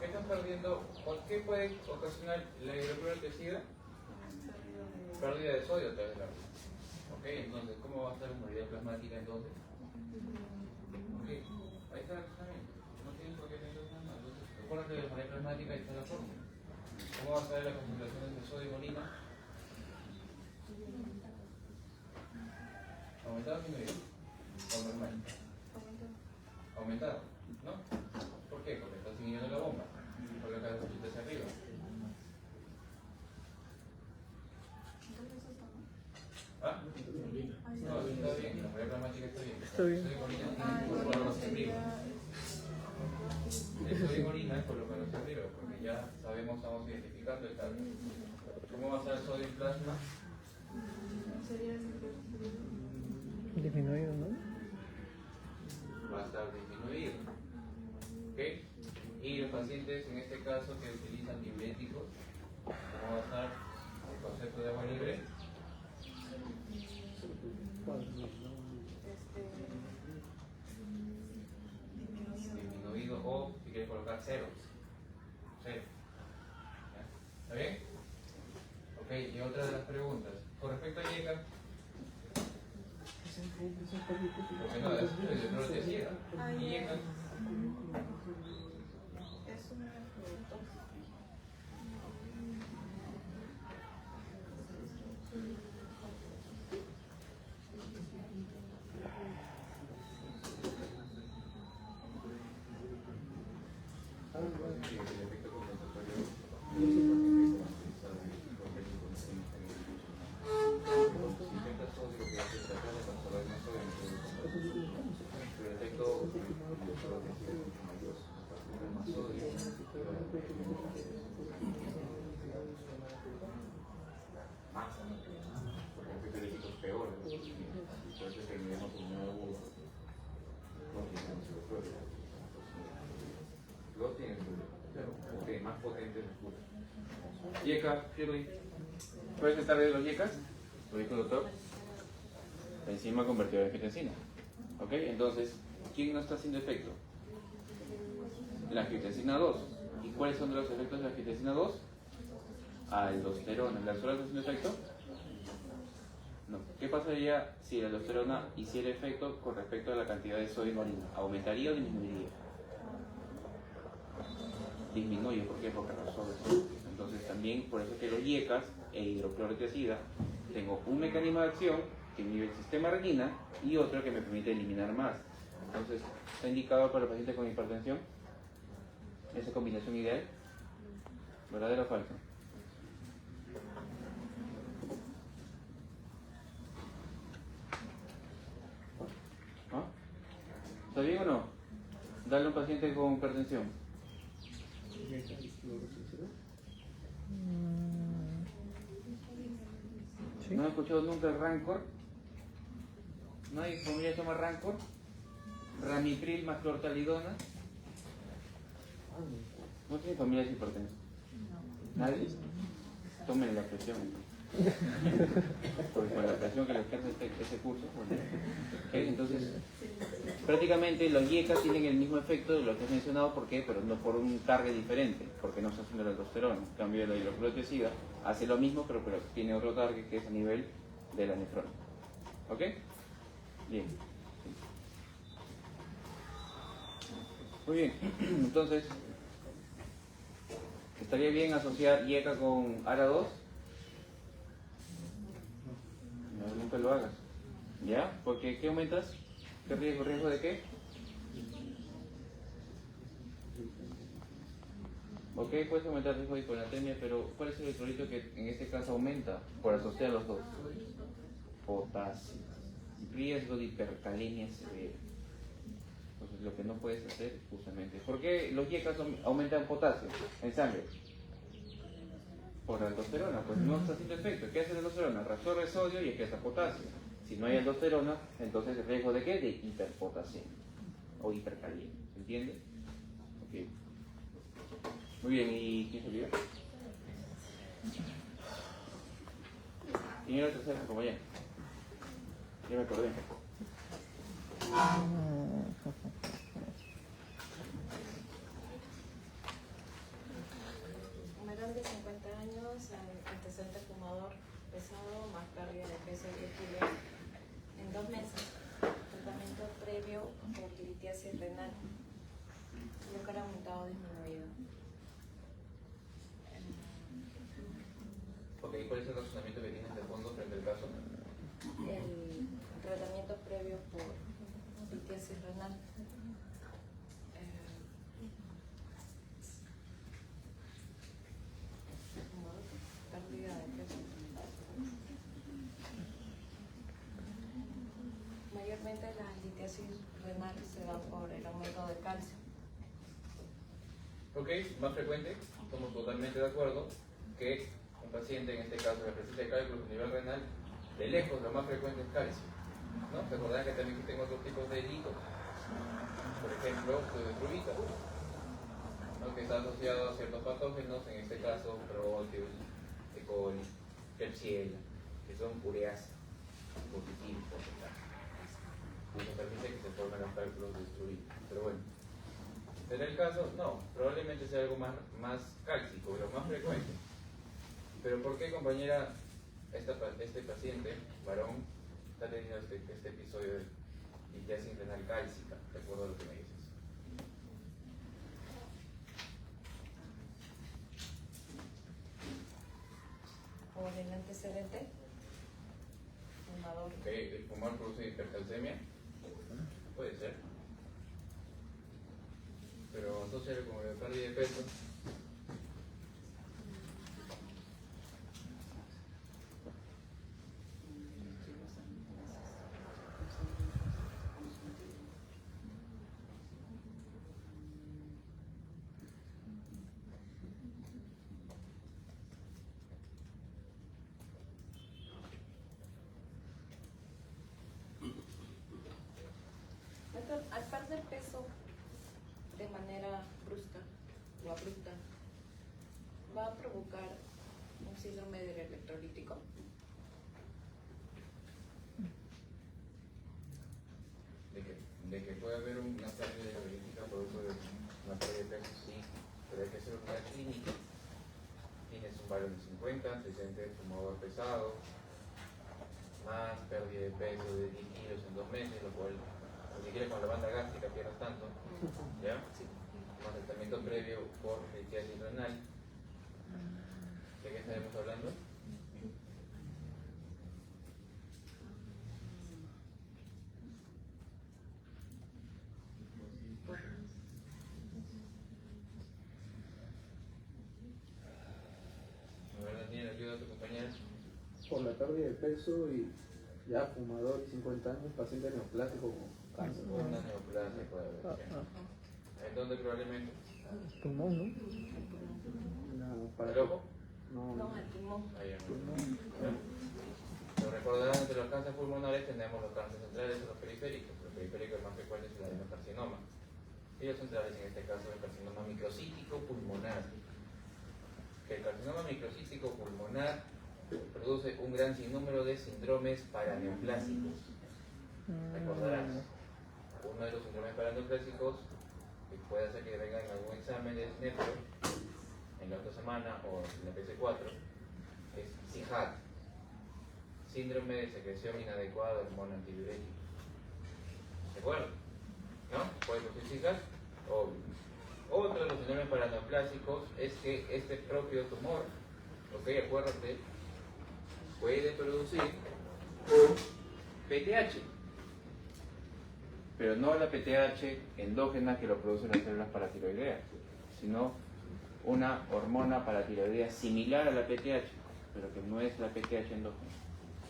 S1: ¿Qué estás perdiendo? ¿Por qué puede ocasionar la hidroclorotiazida? Pérdida de sodio a través del agua. Ok, entonces, ¿cómo va a estar la movilidad plasmática entonces? Ok, ahí está la razonamiento. No tienen por qué tener nada más. Entonces, recuerda que la movilidad plasmática ahí está la fórmula. ¿Cómo va a estar la concentración de sodio y orina? ¿Aumentado o disminuido? ¿O normal? Aumentado, ¿no? ¿Por qué? Porque está siguiendo la bomba. Coloca las cositas hacia arriba. ¿Ah? No, está bien, la movilidad plasmática está bien.
S4: Está bien.
S1: Sodio y orina tienen que colocarlo hacia arriba. El sodio y orina es colocarlo hacia arriba, porque ya sabemos, estamos identificando el cambio. ¿Cómo va a estar el sodio en plasma?
S4: Disminuido, ¿no?
S1: Va a estar disminuido. ¿Ok? Y los pacientes, en este caso, que utilizan diuréticos, ¿cómo va a estar el concepto de agua libre? Disminuido o, si quieres colocar, cero. Cero. ¿Ya? ¿Está bien? Ok, y otra de las preguntas. Con respecto a IECA, porque no, es hidroclorotiazida. IECA,
S5: Es un producto.
S1: más potentes los IECA, Shirley. ¿Puedes estar de los IECAs? Lo dijo el doctor. La enzima convertidora de angiotensina. ¿Ok? Entonces, ¿quién no está haciendo efecto? La angiotensina 2. ¿Y cuáles son los efectos de la angiotensina 2? Aldosterona. ¿La aldosterona está haciendo efecto? No. ¿Qué pasaría si la aldosterona hiciera efecto con respecto a la cantidad de sodio en orina? ¿Aumentaría o disminuiría? Disminuye, ¿por qué? Porque resuelve. Entonces también, por eso que los IECAs e hidroclorotiazida, tengo un mecanismo de acción que inhibe el sistema renina y otro que me permite eliminar más. Entonces, ¿está indicado para los pacientes con hipertensión? ¿Esa combinación ideal? ¿Verdadero o falso? ¿Ah? ¿Está bien o no? Darle a un paciente con hipertensión.
S4: ¿Sí?
S1: ¿No he escuchado nunca el Rancor? ¿Nadie en familia toma Rancor? Ramipril más clortalidona. ¿No tiene familias hipertensas? ¿Nadie? Tomen la presión. Porque con la presión que le ejerce ese curso. Bueno. ¿Okay? Entonces, prácticamente los IECAs tienen el mismo efecto de lo que he mencionado, ¿por qué? Pero no por un target diferente, porque no está haciendo la aldosterona. En cambio, la hidroclorotiazida hace lo mismo, pero tiene otro target que es a nivel de la nefrona. ¿Ok? Bien. Muy bien. Entonces, ¿estaría bien asociar IECA con ARA2? No, nunca lo hagas. ¿Ya? Porque ¿qué aumentas? ¿Qué riesgo? ¿Riesgo de qué? Ok, puedes aumentar el riesgo de hiponatremia, pero ¿cuál es el electrolito que en este caso aumenta por asociar los dos? Potasio. Riesgo de hipercalemia severa. Entonces lo que no puedes hacer justamente. ¿Por qué los YECAs aumentan potasio en sangre? Por la aldosterona, pues no está haciendo efecto. ¿Qué hace la aldosterona? Reabsorbe sodio y excreta potasio. Si no hay aldosterona, entonces el riesgo de qué? De hiperpotasia o hipercalemia. ¿Se entiende? Ok. Muy bien, ¿y quién se olvidó? ¿Quién era el tercero, compañero? Ya me acordé.
S6: Menor de 50 años, antecedente fumador pesado, más pérdida de peso de 10 kilos en 2 meses. Tratamiento previo por litiasis renal. Azúcar aumentado o disminuido.
S1: Ok, ¿cuál es el razonamiento que tienes de fondo frente al caso?
S6: El tratamiento previo por litiasis renal. Pérdida de peso. Mayormente las litiasis renales se dan por el aumento de calcio.
S1: Ok, más frecuente, estamos totalmente de acuerdo que un paciente, en este caso, que presenta cálculos a nivel renal, de lejos lo más frecuente es calcio. ¿No? ¿Te acordás que también tengo otros tipos de hitos? Por ejemplo, pseudotrubita, ¿no? Que está asociado a ciertos patógenos, en este caso, Proteus, E. coli, Klebsiella, que son ureas positivos, por ejemplo. Y eso permite que se formen los cálculos de struvita. Pero bueno. ¿Será el caso? No, probablemente sea algo más cálcico, lo más frecuente. Pero ¿por qué, compañera, este paciente, varón, está teniendo este episodio de litiasis renal cálcica, de acuerdo a lo que me dices?
S6: Por el antecedente fumador.
S1: Ok, ¿el fumar produce hipercalcemia? Puede ser. Pero asociarlo con la pérdida de peso.
S6: Al perder peso de manera brusca o abrupta, va a provocar un síndrome del electrolítico.
S1: De que puede haber una pérdida de electrolítica producto de una pérdida de peso, sí, pero hay que hacer una clínica. Tienes un valor de 50, antecedente de fumador pesado, más pérdida de peso de 10 kilos en 2 meses, lo cual, ni siquiera con la banda gástrica pierdas tanto, ¿ya? Más tratamiento previo por litiasis renal. ¿De qué estaremos hablando? A ver, Daniel, ayuda a tu compañera.
S4: Por la pérdida de peso y ya fumador y 50 años, paciente neoplásico con cáncer.
S1: Una neoplasia puede haber. ¿En dónde probablemente?
S4: Pulmón, ¿no?
S1: ¿El ojo?
S4: No,
S6: No, al pulmón.
S1: Ahí Lo recordarán, entre los cánceres pulmonares tenemos los cánceres centrales y los periféricos. Los periféricos más frecuentes es el adenocarcinoma. Y los centrales, en este caso, el carcinoma microcítico pulmonar. Que el carcinoma microcítico pulmonar produce un gran sinnúmero de síndromes paraneoplásicos. Recordarán, uno de los síndromes paraneoplásicos que puede hacer que venga en algún examen de nefro en la otra semana o en la PC4 es SIHAT, síndrome de secreción inadecuada de hormona antidiurética. ¿De acuerdo? ¿No? ¿Puede producir SIHAT? Obvio. Otro de los síndromes paraneoplásicos es que este propio tumor, ok, acuérdate, puede producir PTH, pero no la PTH endógena que lo producen las células paratiroideas, sino una hormona paratiroidea similar a la PTH, pero que no es la PTH endógena.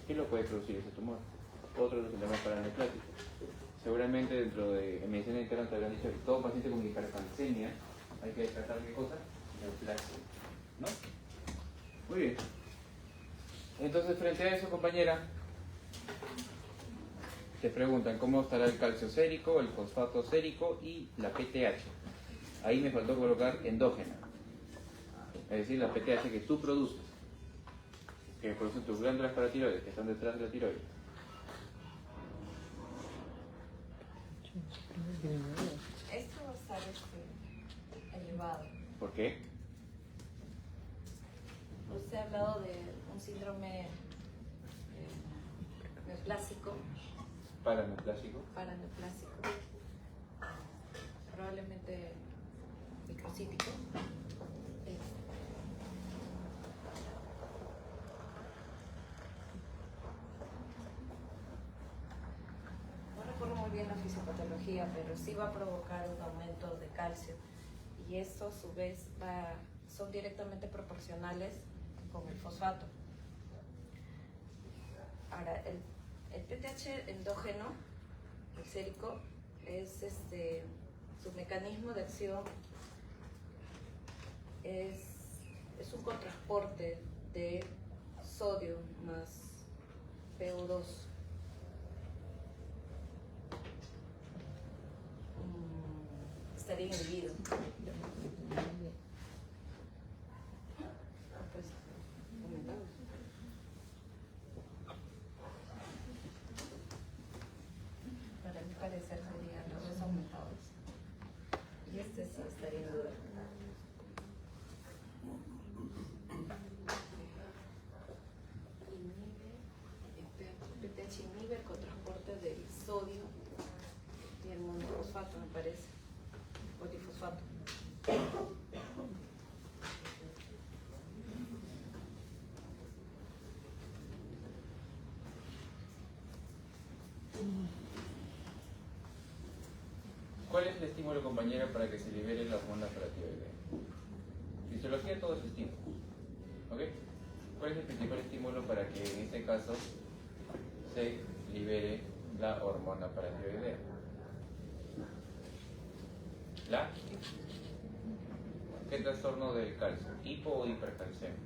S1: ¿Qué lo puede producir ese tumor? Otro de los síntomas paraneoplásicos. Seguramente dentro de medicina interna te habrán dicho que todo paciente con hipercalcemia hay que descartar qué cosa, neoplasia, ¿no? Muy bien. Entonces, frente a eso, compañera, te preguntan cómo estará el calcio sérico, el fosfato sérico y la PTH. Ahí me faltó colocar endógena, es decir, la PTH que tú produces, que producen tus glándulas paratiroides, que están detrás de la tiroides.
S6: Esto va a estar elevado.
S1: ¿Por qué?
S6: Usted ha hablado de un síndrome neoplásico,
S1: Paraneoplásico.
S6: paraneoplásico, probablemente microcítico. No recuerdo muy bien la fisiopatología, pero sí va a provocar un aumento de calcio y esto a su vez son directamente proporcionales con el fosfato. Ahora, el PTH endógeno, el sérico, es su mecanismo de acción es un contrasporte de sodio más PO2. Estaría inhibido. Pues, aumentado. Para mi parecer serían los dos aumentados. Y este sí estaría en duda. El PTH inhibe el cotransporte del sodio y el monofosfato, me parece. Polifosfato.
S1: ¿Cuál es el estímulo, compañera, para que se libere la hormona paratiroidea? Fisiología, todo es estímulo. ¿Ok? ¿Cuál es el principal estímulo para que en este caso se libere la hormona paratiroidea? ¿La? ¿Qué trastorno del calcio? ¿Hipo o hipercalcemia?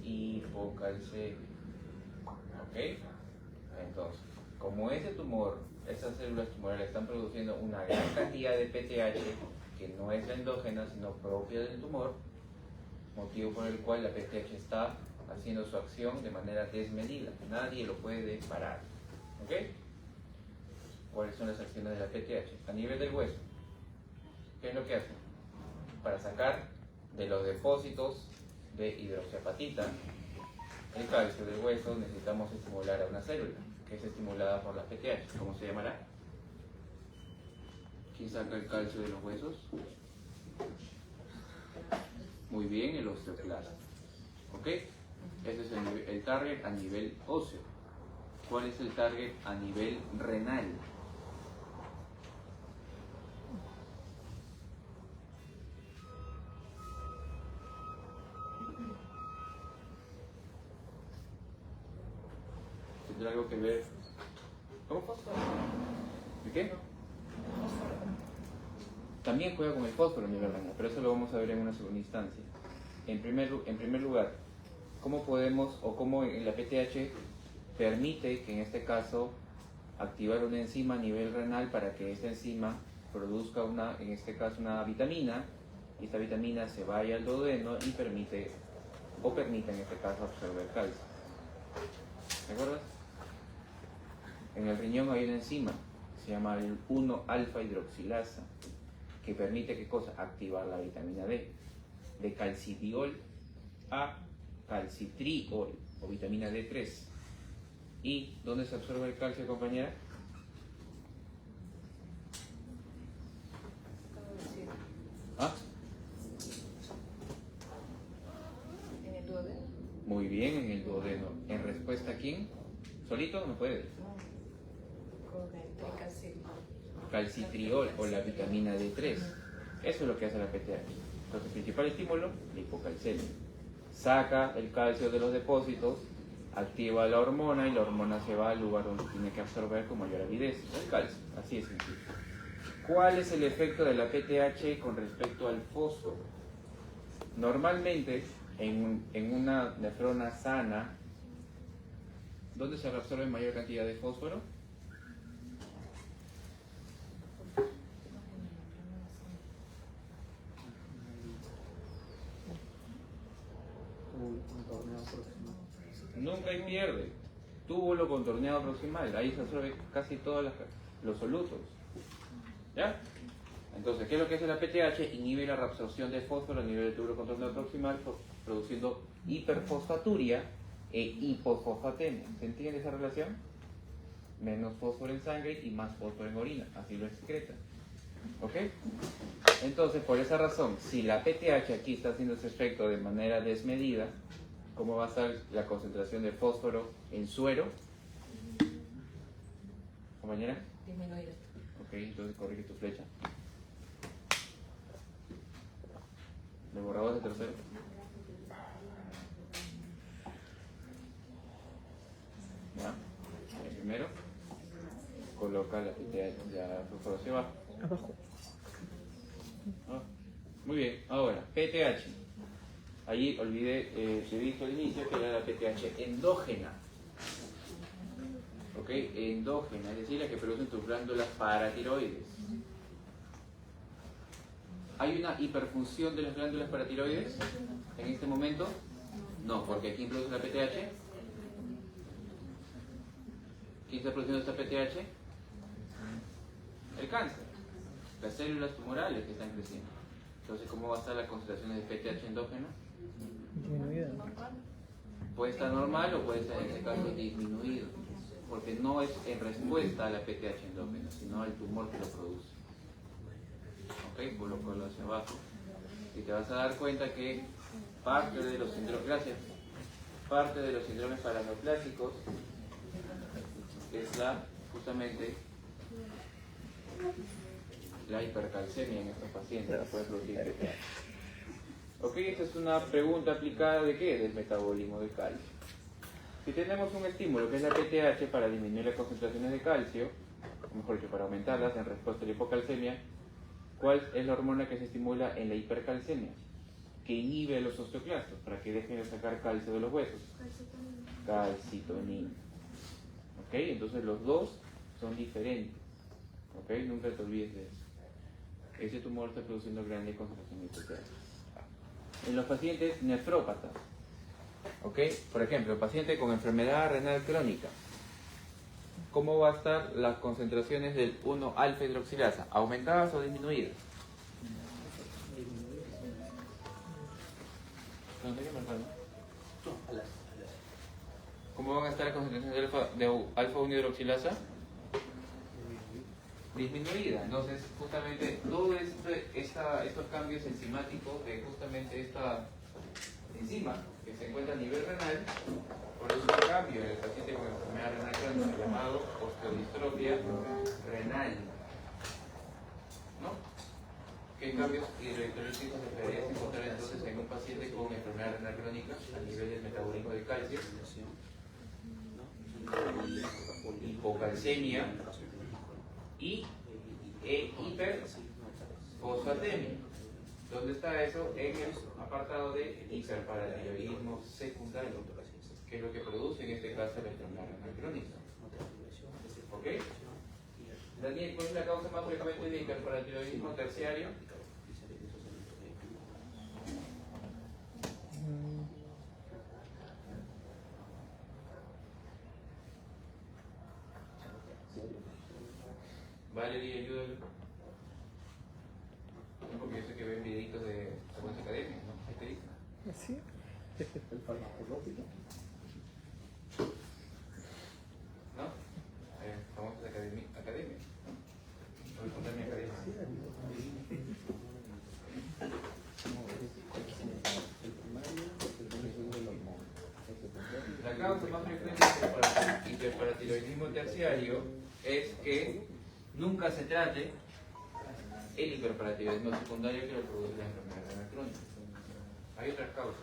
S1: Hipocalcemia. ¿Ok? Entonces, como ese tumor, esas células tumorales están produciendo una gran cantidad de PTH, que no es la endógena, sino propia del tumor, motivo por el cual la PTH está haciendo su acción de manera desmedida. Nadie lo puede parar. ¿Ok? ¿Cuáles son las acciones de la PTH? A nivel del hueso, ¿qué es lo que hace? Para sacar de los depósitos de hidroxiapatita el calcio del hueso, necesitamos estimular a una célula que es estimulada por la PTH. ¿Cómo se llamará? ¿Quién saca el calcio de los huesos? Muy bien, el osteoclasta. ¿Ok? Ese es el target a nivel óseo. ¿Cuál es el target a nivel renal? ¿Tendrá algo que ver? ¿Cómo? ¿De qué? También juega con el fósforo a nivel renal, pero eso lo vamos a ver en una segunda instancia. En primer lugar, ¿cómo podemos o cómo en la PTH permite que en este caso activar una enzima a nivel renal para que esta enzima produzca en este caso una vitamina, y esta vitamina se vaya al duodeno y permita en este caso absorber calcio? ¿Te acuerdas? En el riñón hay una enzima, se llama el 1-alfa hidroxilasa, que permite ¿qué cosa? Activar la vitamina D, de calcidiol a calcitriol o vitamina D3. ¿Y dónde se absorbe el calcio, compañera? ¿Ah?
S6: ¿En el duodeno?
S1: Muy bien, en el duodeno. ¿En respuesta a quién? ¿Solito? ¿No puede?
S6: Con el tricalcitriol.
S1: Calcitriol o la vitamina D3. Eso es lo que hace la PTH. Entonces, principal estímulo, la hipocalcemia. Saca el calcio de los depósitos, activa la hormona y la hormona se va al lugar donde tiene que absorber con mayor avidez, el calcio. Así es sencillo. ¿Cuál es el efecto de la PTH con respecto al fósforo? Normalmente, en una nefrona sana, ¿dónde se absorbe mayor cantidad de fósforo? Nunca hay pierde. Túbulo contorneado proximal. Ahí se absorbe casi todos los solutos. ¿Ya? Entonces, ¿qué es lo que hace la PTH? Inhibe la reabsorción de fósforo a nivel del túbulo contorneado proximal, produciendo hiperfosfaturia e hipofosfatemia. ¿Se entiende esa relación? Menos fósforo en sangre y más fósforo en orina. Así lo excreta. ¿Ok? Entonces, por esa razón, si la PTH aquí está haciendo ese efecto de manera desmedida, ¿cómo va a estar la concentración de fósforo en suero? ¿Compañera?
S6: Disminuida.
S1: Ok, entonces corrige tu flecha. ¿De borrador de tercero? ¿Ya? El primero, coloca la PTH, ya fósforo hacia abajo.
S7: Abajo.
S1: Ah, muy bien, ahora, PTH. Allí olvidé, te dije al inicio que era la PTH endógena. ¿Ok? Endógena, es decir, la que producen tus glándulas paratiroides. ¿Hay una hiperfunción de las glándulas paratiroides en este momento? No, porque ¿quién produce la PTH? ¿Quién está produciendo esta PTH? El cáncer. Las células tumorales que están creciendo. Entonces, ¿cómo va a estar la concentración de PTH endógeno?
S7: Disminuida.
S1: Puede estar normal o puede estar en este caso disminuido, porque no es en respuesta a la PTH endógena, sino al tumor que lo produce. Ok, colócalo hacia abajo y te vas a dar cuenta que parte de los síndromes, parte de los síndromes paraneoplásicos es justamente la hipercalcemia en estos pacientes que pueden producir PTH. Ok, esta es una pregunta aplicada de qué? Del metabolismo de calcio. Si tenemos un estímulo que es la PTH para disminuir las concentraciones de calcio, o mejor dicho, para aumentarlas en respuesta a la hipocalcemia, ¿cuál es la hormona que se estimula en la hipercalcemia? Que inhibe a los osteoclastos para que dejen de sacar calcio de los huesos. Calcitonina. Ok, entonces los dos son diferentes. Ok, nunca te olvides de eso. Ese tumor está produciendo grandes concentraciones de PTH. En los pacientes nefrópatas, ¿ok? Por ejemplo, el paciente con enfermedad renal crónica, ¿cómo va a estar las concentraciones del 1-alfa hidroxilasa? ¿Aumentadas o disminuidas? ¿Cómo van a estar las concentraciones de alfa-1 hidroxilasa? Disminuida. Entonces, justamente, todos estos cambios enzimáticos de justamente esta enzima que se encuentra a nivel renal, produce un cambio en el paciente con enfermedad renal crónica llamado osteodistrofia renal. ¿No? ¿Qué cambios electrolíticos deberías encontrar entonces en un paciente con enfermedad renal crónica a nivel del metabolismo de calcio? Hipocalcemia y hiperfosfatemia. ¿Dónde está eso? En el apartado de hiperparatiroidismo secundario, que es lo que produce en este caso la enfermedad renal crónica. ¿Ok? Daniel, ¿cuál es la causa más frecuente de hiperparatiroidismo terciario? Valerie, ayúdalo. No, porque yo sé que ven videitos de algunas academias, ¿no? Ahí te dicen.
S7: ¿Sí?
S4: El farmacológico.
S1: ¿No? Famosas academias. ¿No? Voy a contar mi academia. La causa más frecuente de hiperparatiroidismo terciario es que nunca se trate el hiperparatiroidismo secundario que lo produce la enfermedad renal crónica. Hay otras causas.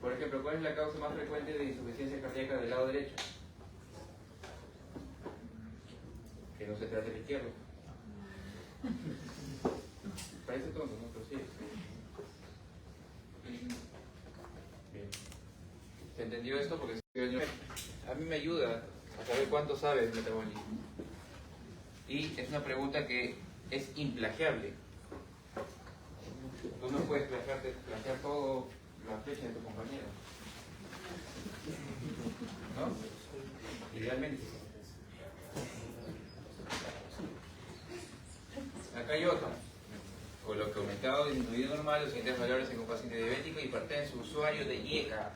S1: Por ejemplo, ¿cuál es la causa más frecuente de insuficiencia cardíaca del lado derecho? Que no se trate el izquierdo. Parece tonto, ¿no? Pero sí. Bien. ¿Se entendió esto? Porque a mí me ayuda a saber cuánto sabes de metabolismo. Y es una pregunta que es implagiable. Tú no puedes plagiar todo la flecha de tu compañero. ¿No? Idealmente. Acá hay otra. Con lo que aumentado o disminuido normal, los siguientes valores en un paciente diabético y hipertenso usuario de IECA.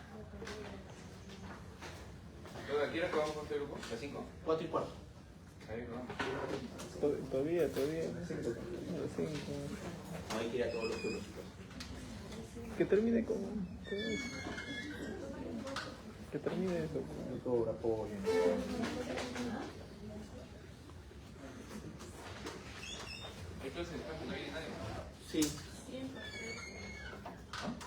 S1: ¿A qué hora acabamos con este grupo? ¿A 5?
S7: 4:15.
S1: Ahí vamos.
S3: Todavía. A las 5.
S7: No hay que ir a todos los turnos.
S3: Que termine con eso. Que termine eso.
S7: No cobra apoyo.
S1: Entonces, ¿no viene nadie?
S7: Sí.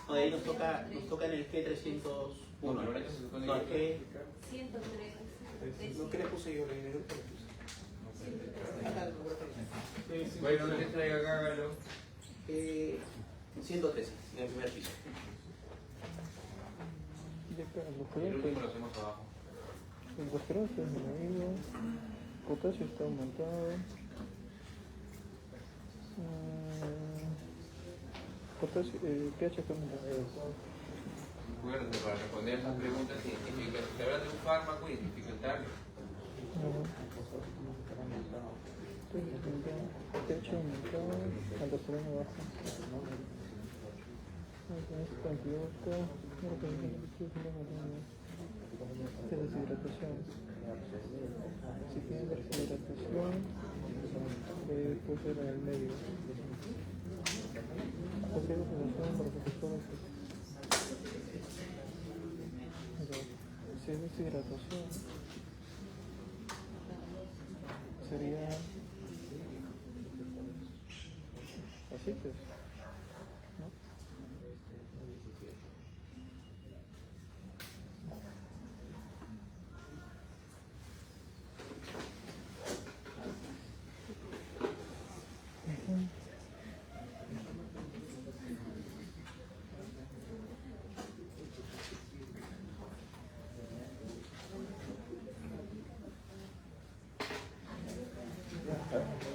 S7: No, de ahí nos toca en el G301.
S1: Bueno, ahorita se supone
S7: No, es que
S6: 103.
S7: no que le puse yo, le puse.
S1: Bueno, no les traiga, hágalo.
S7: 113, en el primer piso.
S1: El último lo hacemos abajo.
S3: El colesterol está disminuido, potasio está aumentado, pH está aumentado.
S1: Recuerden, para responder esas preguntas científicas, se habla de un fármaco, identifica el target.
S3: pH aumentado, aldosterona baja. Antídoto, deshidratación. Si tiene deshidratación, puede ser en el medio. Deshidratación para profesores. Si es deshidratación, sería así pues.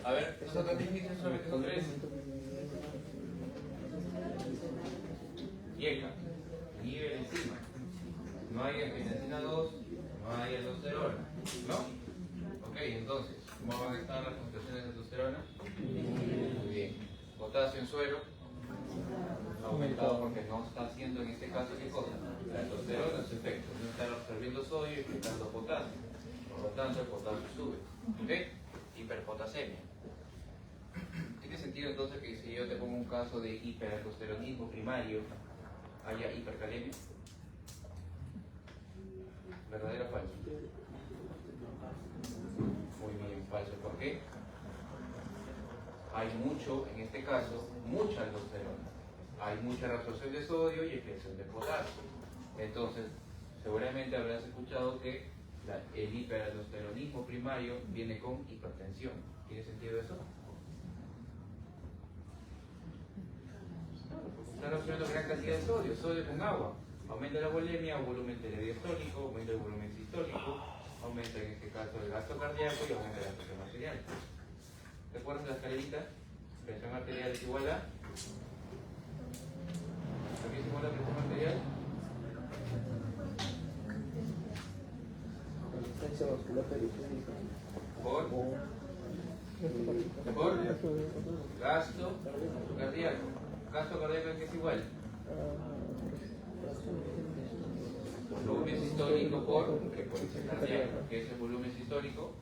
S1: A ver, nosotros definiciones solamente son 3. IECA, nivel enzima. No hay angiotensina 2, no hay aldosterona. ¿No? Ok, entonces, ¿cómo van a estar las concentraciones de aldosterona? Muy bien. Potasio en suero. Aumentado porque no está haciendo en este caso ¿qué cosa? La aldosterona, su efecto. No está absorbiendo sodio y quitando potasio. Por lo tanto, el potasio sube. ¿Ok? Hiperpotasemia. ¿Tiene sentido entonces que si yo te pongo un caso de hiperaldosteronismo primario, haya hipercalemia? ¿Verdadero o falso? Muy bien, falso. ¿Por qué? Hay mucho, en este caso, mucha aldosterona. Hay mucha reabsorción de sodio y excreción de potasio. Entonces, seguramente habrás escuchado que el hiperaldosteronismo primario viene con hipertensión. ¿Tiene sentido eso? Está reabsorbiendo gran cantidad de sodio con agua. Aumenta la volemia o volumen telediastólico, aumenta el volumen sistólico, aumenta en este caso el gasto cardíaco y aumenta la presión arterial. ¿Recuerdan las escaleritas? Presión arterial es igual a... ¿Aquí es igual a presión arterial?
S4: Resistencia vascular periférica.
S1: Por gasto cardíaco. Gasto cardíaco es que es igual. Volumen sistólico por frecuencia cardíaca. ¿Qué es el volumen sistólico?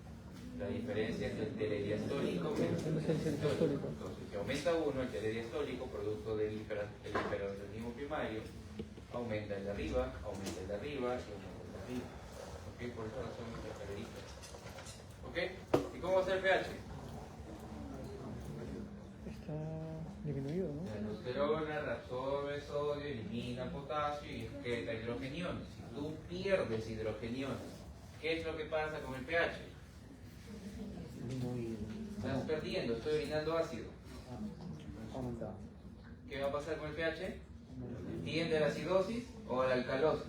S1: La diferencia entre el telediastólico y el sistólico. Entonces, si aumenta uno, el telediastólico, producto del hiperaldosteronismo primario, aumenta el de arriba, aumenta el de arriba y aumenta el de arriba. ¿Ok? Por esa razón nuestra escalerita. ¿Ok? ¿Y cómo va a ser el pH?
S3: está disminuido, ¿no?
S1: La aldosterona reabsorbe sodio, elimina potasio y excreta hidrogeniones. Si tú pierdes hidrogeniones, ¿qué es lo que pasa con el pH? Estás perdiendo, estoy orinando ácido. ¿Qué va a pasar con el pH? ¿Tiende a la acidosis o a la alcalosis?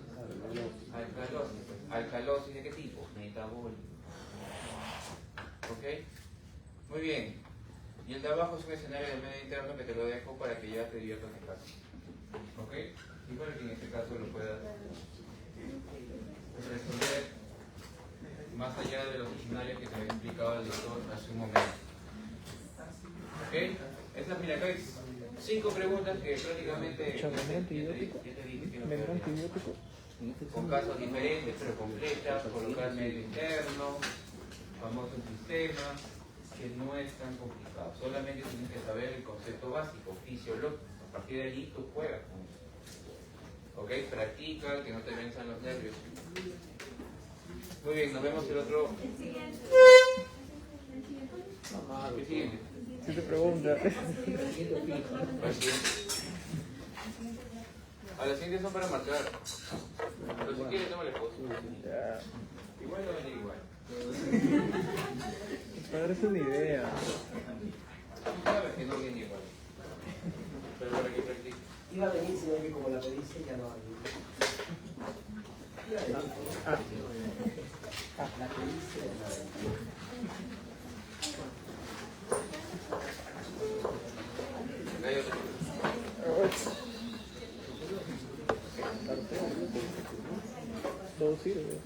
S1: Alcalosis. ¿Alcalosis de qué tipo? Metabólico. ¿Ok? Muy bien. Y el de abajo es un escenario del medio interno que te lo dejo para que ya te diviertas en casa. ¿Ok? Y para que en este caso lo puedas resolver más allá de los escenarios que te había explicado el doctor hace un momento. ¿Ok? Esas, mira, acá hay 5 preguntas que prácticamente...
S3: ¿Menor antibiótico? ¿Menor antibiótico?
S1: Con casos diferentes pero completas, colocar medio interno, famoso sistema, que no es tan complicado. Solamente tienes que saber el concepto básico, fisiológico. A partir de allí tú juegas con eso. ¿Ok? Practica, que no te venzan los nervios. Muy bien, nos vemos el otro...
S5: El siguiente.
S1: ¿Qué siguiente?
S3: Si te pregunta.
S1: Al siguiente. A las siguientes son para marcar. Pero si quieres, toma el esposo.
S3: Ya.
S1: Igual no venir igual.
S3: Para darse una idea.
S1: Sabes que no viene igual. Pero para que practique.
S8: Iba a venir, sino que como la pediste ya no va a venir. La pediste ya no va a venir.
S1: Hay otro.
S3: Todo sirve.